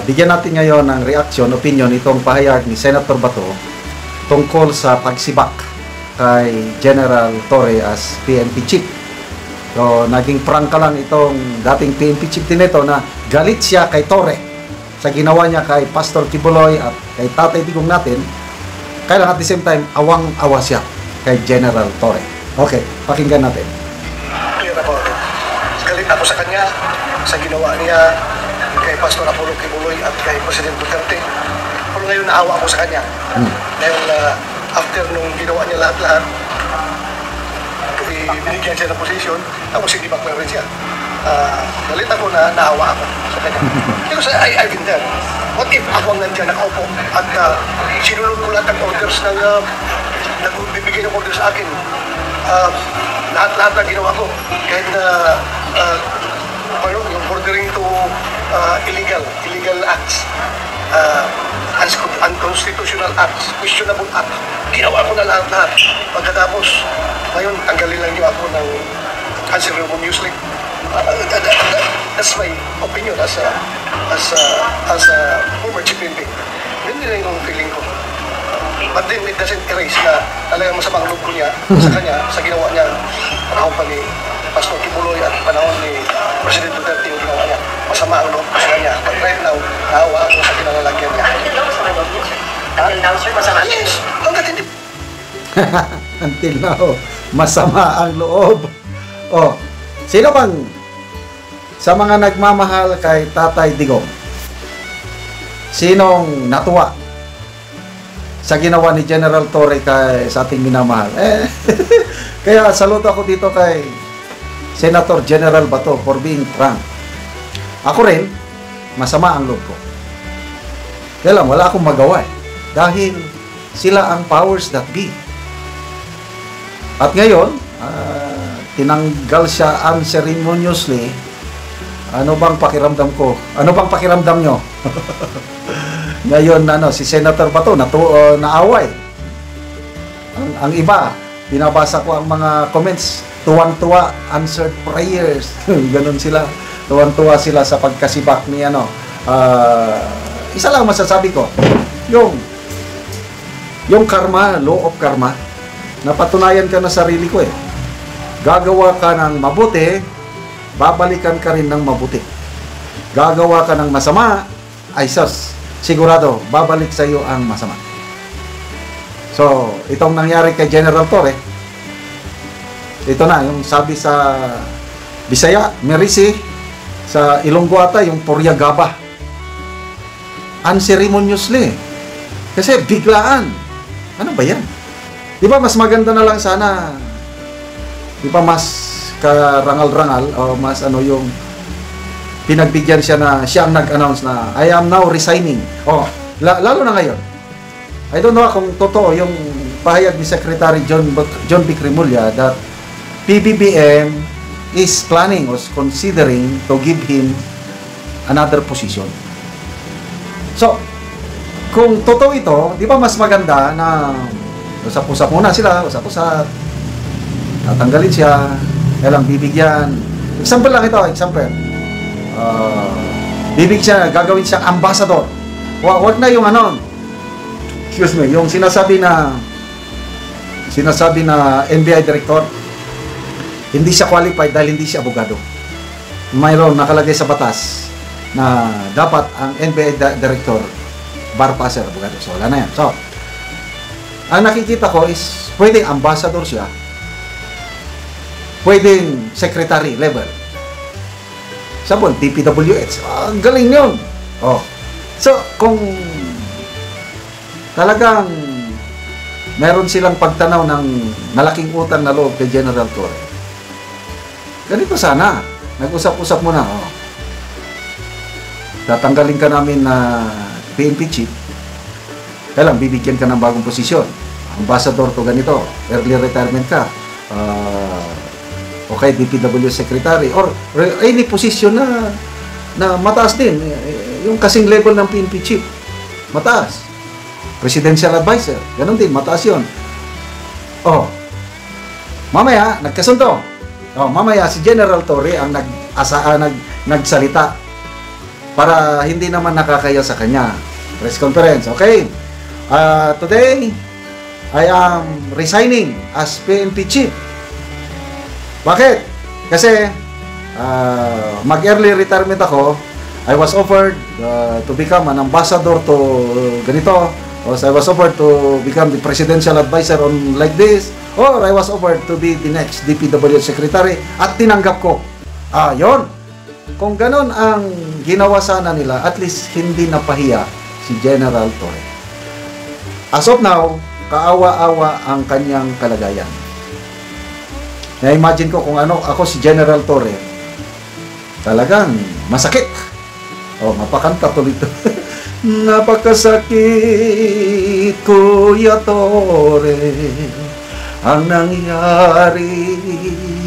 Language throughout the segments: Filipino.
Bigyan natin ngayon ng reaction, opinion itong pahayag ni Senator Bato tungkol sa pagsibak kay General Torre as PNP chief. So, naging prangka lang itong dating PNP chief din ito na galit siya kay Torre sa ginawa niya kay Pastor Kibuloy at kay Tatay Digong natin. Kaya lang at the same time, awang-awa siya kay General Torre. Okay, pakinggan natin. Clear about it. Galit ako sa kanya sa ginawa niya kay Pastor Apollo Kibuloy at kay President Duterte. Pero ngayon naawa ako sa kanya. Ngayon after nung ginawa niya lahat-lahat, binigyan siya ng posisyon, tapos hindi baklarin siya. Galit ako na naawa ako sa kanya. Because I've been there. What if ako nandiyan nakaupo at sinunod ko lahat ng orders ng nagbibigay ng orders sa akin. Lahat-lahat na ginawa ko. Kahit na yung bordering to illegal acts, unconstitutional acts, questionable acts. Ginawa ko na lahat-lahat. Pagkatapos, ngayon, tanggalin lang niyo ako ng Cancer-Ribbon News League. That's my opinion as a former chief PNP. Yun din yung feeling ko. But then it doesn't erase na talagang masamang loob ko niya sa kanya, sa ginawa niya panahon pa ni Pastor Kibuloy at panahon ni President Duterte yung ginawa niya. Masama ang loob ko sa kanya. But right now, naawa ako sa kinalalagyan niya. Until now, masama loob niya, sir? Until now, sir, masama? Yes, hanggat hindi. Until now, masama ang loob. Oh, sino bang sa mga nagmamahal kay Tatay Digong, sinong natuwa sa ginawa ni General Torre kay sa ating minamahal? Kaya saludo ako dito kay Senator General Bato for being frank. Ako rin, masama ang loob ko. Kaya lang, wala akong magawa dahil sila ang powers that be. At ngayon, tinanggal siya unceremoniously. Ano bang pakiramdam ko? Ano bang pakiramdam nyo? Ngayon, si Senator Bato naaway. Ang iba, binabasa ko ang mga comments, tuwang-tuwa, answered prayers. Ganon sila. Tuwang-tuwa sila sa pagkasibak ni isa lang masasabi ko, yung karma, law of karma, napatunayan ka na sarili ko Gagawa ka ng mabuti, babalikan ka rin ng mabuti. Gagawa ka ng masama, ay sigurado, babalik sa iyo ang masama. So, itong nangyari kay General Torre, ito na, yung sabi sa Bisaya, Merisi, sa Ilonggo ata, yung Puryagaba. Unceremoniously. Kasi biglaan. Ano ba yan? Di ba mas maganda na lang sana, di ba mas karangal-rangal o mas yung pinagbigyan siya na siya ang nag-announce na I am now resigning. Lalo na ngayon. I don't know kung totoo yung pahayag ni Secretary John B. Cremulya that PBBM is planning or considering to give him another position. So, kung totoo ito, di ba mas maganda na usap-usap muna sila, usap-usap, tatanggalin siya, kailang bibigyan. Example lang ito, gagawin siyang ambassador. Wag na yung yung sinasabi na NBI director, hindi siya qualified dahil hindi siya abogado. Mayroon nakalagay sa batas na dapat ang NBI director bar passer, abogado. So, wala na yan. So, ang nakikita ko is pwedeng ambassador siya, pwedeng secretary level. Sabon, DPWH. Ang galing yun. So, kung talagang meron silang pagtanaw ng malaking utang na loob kay General Torre, ganito sana. Nag-usap-usap muna. Tatanggalin ka namin na PNP chief, kaya lang bibigyan ka ng bagong posisyon. Ambassador to ganito, early retirement ka, okay, DPW secretary, or any position na mataas din, yung kasing level ng PNP chief, mataas. Presidential advisor, ganun din, mataas yun. Mamaya, nagkasundo. Mamaya, si General Torre ang nagsalita. para hindi naman nakakaya sa kanya. Press conference, okay? Today, I am resigning as PNP chief. Bakit? Kasi mag-early retirement ako. I was offered to become an ambassador to ganito. Or I was offered to become the presidential advisor on like this. Or I was offered to be the next DPWH secretary. At tinanggap ko. Yun. Kung ganon ang ginawa sana nila, at least hindi napahiya si General Torre. As of now, kaawa-awa ang kanyang kalagayan. Na-imagine ko kung ano ako si General Torre, talagang masakit. Mapakanta tuloy ito. Napakasakit, Kuya Torre, ang nangyari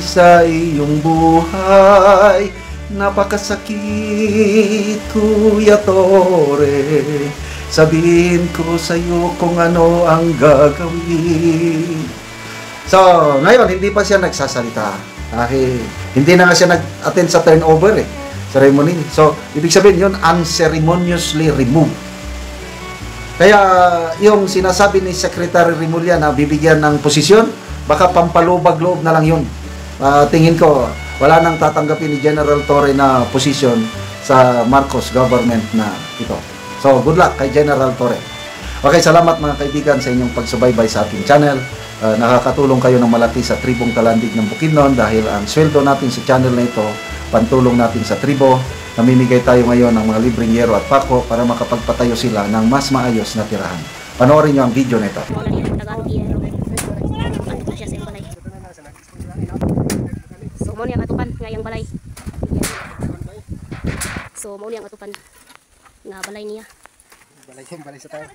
sa iyong buhay. Napakasakit, Kuya Torre, sabihin ko sa'yo kung ano ang gagawin. So, ngayon, hindi pa siya nagsasalita. Dahil hindi na nga siya nag-attend sa turnover ceremony. So, ibig sabihin yun, unceremoniously removed. Kaya, yung sinasabi ni Secretary Rimulya na bibigyan ng posisyon, baka pampalubag loob na lang yun. Tingin ko, wala nang tatanggapin ni General Torre na posisyon sa Marcos government na ito. So, good luck kay General Torre. Okay, salamat mga kaibigan sa inyong pagsubaybay sa ating channel. Nakakatulong kayo ng malaki sa tribong Talandig ng Bukidnon dahil ang sweldo natin sa channel na ito, pantulong natin sa tribo. Namimigay tayo ngayon ng mga libreng yero at pako para makapagpatayo sila ng mas maayos na tirahan. Panoorin nyo ang video na ito. So, mo niyang atupan ngayang balay. So, mo niyang atupan nga balay niya. Balay sa tayo.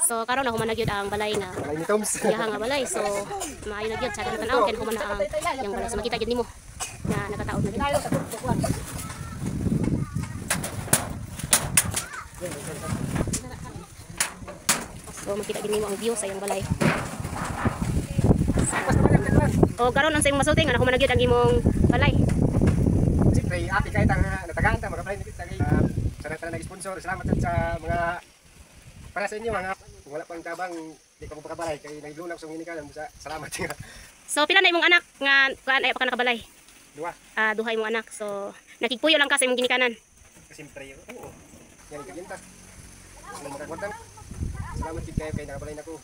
So karon ako managyud ang balay nga. Balay ni Toms. Iyaha nga balay. So maayo na gyud sa kanang tan-aw ken human na ang yang balay. So makita gyud nimo na nakataod na gyud. So makita gyud nimo ang view sa yang balay. O karon ang sa imong masulti nga ako managyud ang imong balay. Siyempre, ati kahit ang natagaan ta, mga balay nito sa nag-sponsor. Salamat sa mga para sa inyo mga kung wala pang tabang di ka mo pakabalay kay naglunang sung ini ka lang salamat nga. So pila na imong anak nga kuan ay pa ka nakabalay? Duha. Duha imong anak. So nakigpuyo lang ka sa imong ginikanan. Siyempre, oo. Yan kaginta. Salamat kay nakabalay nako.